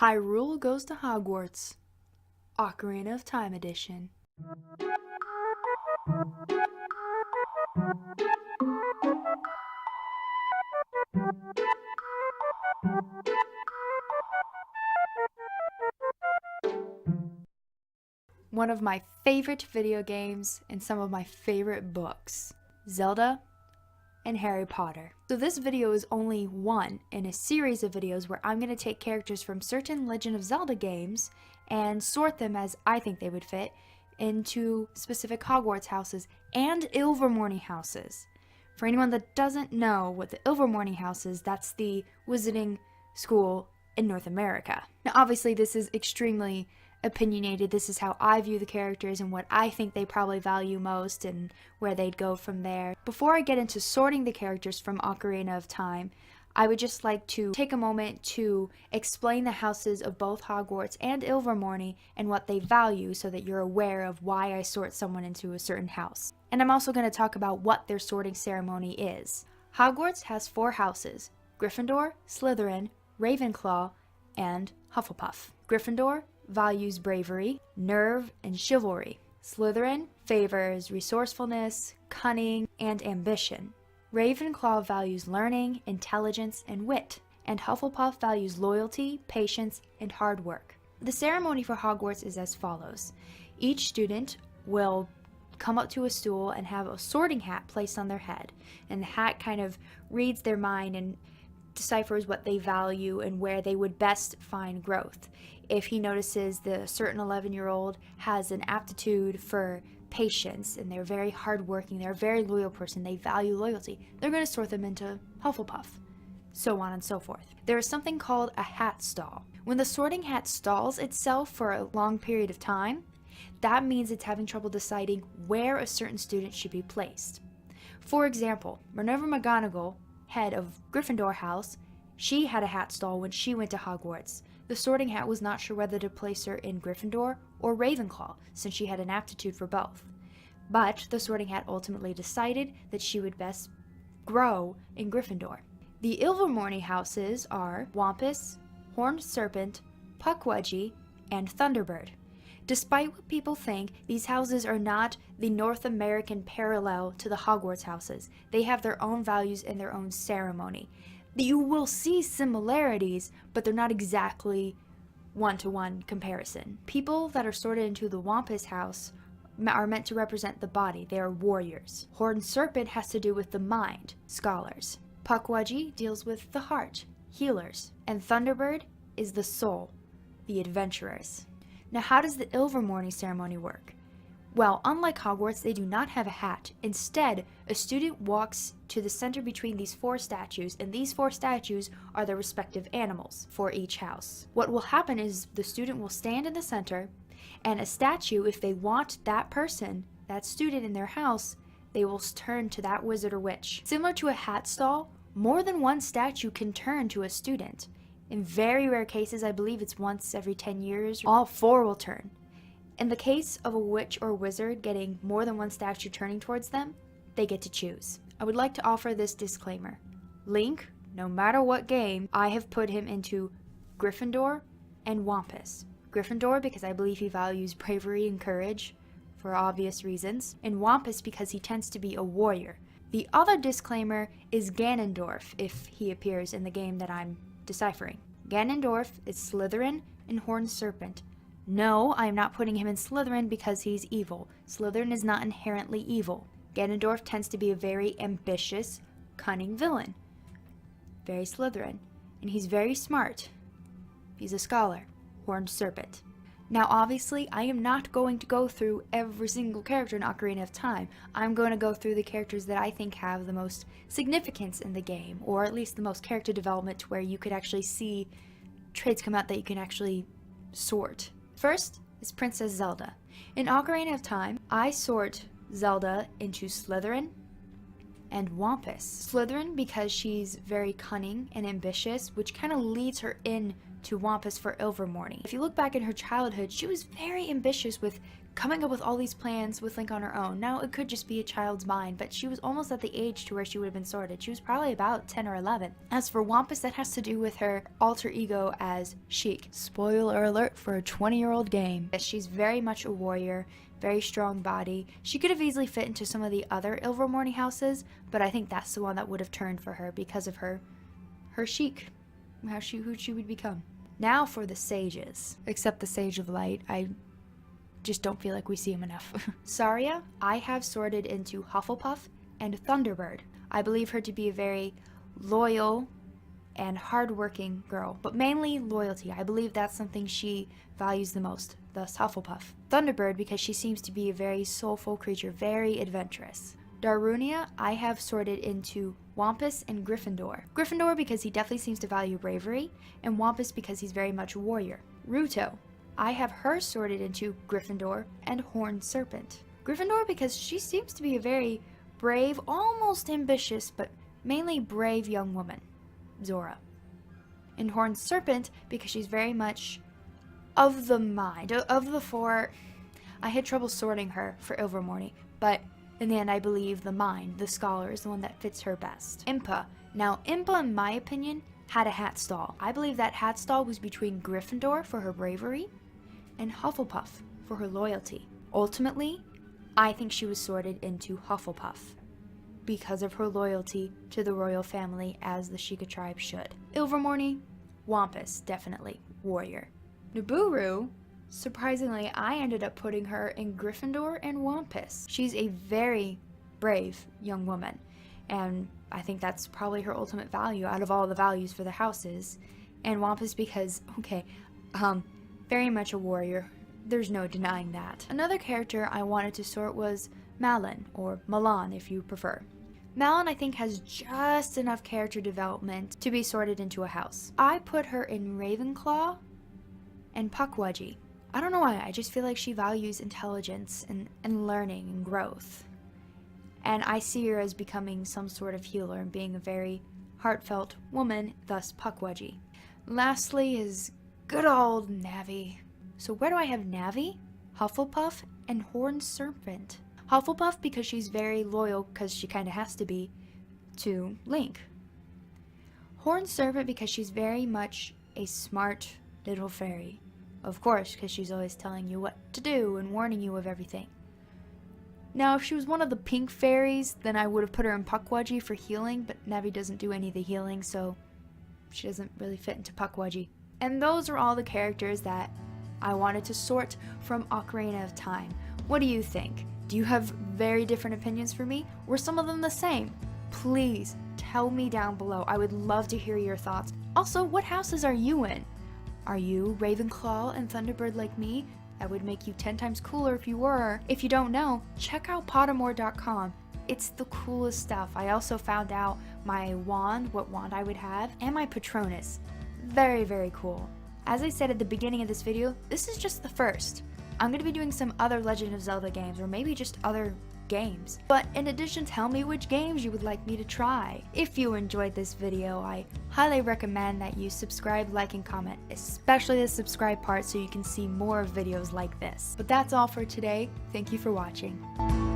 Hyrule Goes to Hogwarts, Ocarina of Time edition. One of my favorite video games and some of my favorite books, Zelda and Harry Potter. So this video is only one in a series of videos where I'm going to take characters from certain Legend of Zelda games and sort them as I think they would fit into specific Hogwarts houses and Ilvermorny houses. For anyone that doesn't know what the Ilvermorny house is, that's the wizarding school in North America. Now obviously this is extremely opinionated. This is how I view the characters and what I think they probably value most and where they'd go from there. Before I get into sorting the characters from Ocarina of Time, I would just like to take a moment to explain the houses of both Hogwarts and Ilvermorny and what they value so that you're aware of why I sort someone into a certain house. And I'm also going to talk about what their sorting ceremony is. Hogwarts has 4 houses: Gryffindor, Slytherin, Ravenclaw, and Hufflepuff. Gryffindor values bravery, nerve, and chivalry. Slytherin favors resourcefulness, cunning, and ambition. Ravenclaw values learning, intelligence, and wit. And Hufflepuff values loyalty, patience, and hard work. The ceremony for Hogwarts is as follows. Each student will come up to a stool and have a sorting hat placed on their head. And the hat kind of reads their mind and deciphers what they value and where they would best find growth. If he notices the certain 11-year-old has an aptitude for patience and they're very hardworking, they're a very loyal person, they value loyalty, they're going to sort them into Hufflepuff, so on and so forth. There is something called a hat stall. When the sorting hat stalls itself for a long period of time, that means it's having trouble deciding where a certain student should be placed. For example, Minerva McGonagall, head of Gryffindor house, she had a hat stall when she went to Hogwarts. The sorting hat was not sure whether to place her in Gryffindor or Ravenclaw, since she had an aptitude for both. But the sorting hat ultimately decided that she would best grow in Gryffindor. The Ilvermorny houses are Wampus, Horned Serpent, Puckwudgie, and Thunderbird. Despite what people think, these houses are not the North American parallel to the Hogwarts houses. They have their own values and their own ceremony. You will see similarities, but they're not exactly one-to-one comparison. People that are sorted into the Wampus house are meant to represent the body. They are warriors. Horned Serpent has to do with the mind, scholars. Puckwudgie deals with the heart, healers. And Thunderbird is the soul, the adventurers. Now, how does the Ilvermorny ceremony work? Well, unlike Hogwarts, they do not have a hat. Instead, a student walks to the center between these 4 statues, and these 4 statues are the respective animals for each house. What will happen is the student will stand in the center, and a statue, if they want that person, that student in their house, they will turn to that wizard or witch. Similar to a hat stall, more than one statue can turn to a student. In very rare cases, I believe it's once every 10 years, all 4 will turn. In the case of a witch or wizard getting more than one statue turning towards them, they get to choose. I would like to offer this disclaimer. Link, no matter what game, I have put him into Gryffindor and Wampus. Gryffindor because I believe he values bravery and courage for obvious reasons, and Wampus because he tends to be a warrior. The other disclaimer is Ganondorf if he appears in the game that I'm deciphering. Ganondorf is Slytherin and Horned Serpent. No, I am not putting him in Slytherin because he's evil. Slytherin is not inherently evil. Ganondorf tends to be a very ambitious, cunning villain. Very Slytherin. And he's very smart. He's a scholar. Horned Serpent. Now obviously, I am not going to go through every single character in Ocarina of Time. I'm going to go through the characters that I think have the most significance in the game, or at least the most character development to where you could actually see traits come out that you can actually sort. First is Princess Zelda. In Ocarina of Time, I sort Zelda into Slytherin and Wampus. Slytherin because she's very cunning and ambitious, which kind of leads her in to Wampus for Ilvermorny. If you look back in her childhood, she was very ambitious with coming up with all these plans with Link on her own. Now, it could just be a child's mind, but she was almost at the age to where she would have been sorted. She was probably about 10 or 11. As for Wampus, that has to do with her alter ego as Sheik. Spoiler alert for a 20-year-old game. She's very much a warrior, very strong body. She could have easily fit into some of the other Ilvermorny houses, but I think that's the one that would have turned for her because of her Sheik, who she would become. Now for the sages. Except the Sage of Light, I just don't feel like we see him enough. Saria, I have sorted into Hufflepuff and Thunderbird. I believe her to be a very loyal and hardworking girl, but mainly loyalty. I believe that's something she values the most, thus Hufflepuff. Thunderbird because she seems to be a very soulful creature, very adventurous. Darunia, I have sorted into Wampus and Gryffindor. Gryffindor because he definitely seems to value bravery, and Wampus because he's very much a warrior. Ruto, I have her sorted into Gryffindor and Horned Serpent. Gryffindor because she seems to be a very brave, almost ambitious, but mainly brave young woman. Zora. And Horned Serpent because she's very much of the mind. Of the four, I had trouble sorting her for Ilvermorny, but in the end I believe the mind, the scholar, is the one that fits her best. Impa. Now, Impa, in my opinion, had a hat stall. I believe that hat stall was between Gryffindor for her bravery and Hufflepuff for her loyalty. Ultimately, I think she was sorted into Hufflepuff because of her loyalty to the royal family as the Sheikah tribe should. Ilvermorny, Wampus, definitely, warrior. Nabooru, surprisingly, I ended up putting her in Gryffindor and Wampus. She's a very brave young woman, and I think that's probably her ultimate value out of all the values for the houses. And Wampus because, very much a warrior. There's no denying that. Another character I wanted to sort was Malon, or Malon if you prefer. Malon, I think, has just enough character development to be sorted into a house. I put her in Ravenclaw and Puckwudgie. I don't know why, I just feel like she values intelligence and learning and growth. And I see her as becoming some sort of healer and being a very heartfelt woman, thus Puckwudgie. Lastly is good old Navi. So where do I have Navi? Hufflepuff and Horned Serpent. Hufflepuff because she's very loyal, because she kind of has to be, to Link. Horned Serpent because she's very much a smart little fairy. Of course, because she's always telling you what to do and warning you of everything. Now, if she was one of the pink fairies, then I would have put her in Puckwudgie for healing, but Navi doesn't do any of the healing, so she doesn't really fit into Puckwudgie. And those are all the characters that I wanted to sort from Ocarina of Time. What do you think? Do you have very different opinions for me? Were some of them the same? Please tell me down below. I would love to hear your thoughts. Also, what houses are you in? Are you Ravenclaw and Thunderbird like me? That would make you 10 times cooler if you were. If you don't know, check out Pottermore.com. It's the coolest stuff. I also found out my wand, what wand I would have, and my Patronus. Very, very cool. As I said at the beginning of this video, this is just the first. I'm going to be doing some other Legend of Zelda games, or maybe just other games. But in addition, tell me which games you would like me to try. If you enjoyed this video, I highly recommend that you subscribe, like, and comment, especially the subscribe part so you can see more videos like this. But that's all for today. Thank you for watching.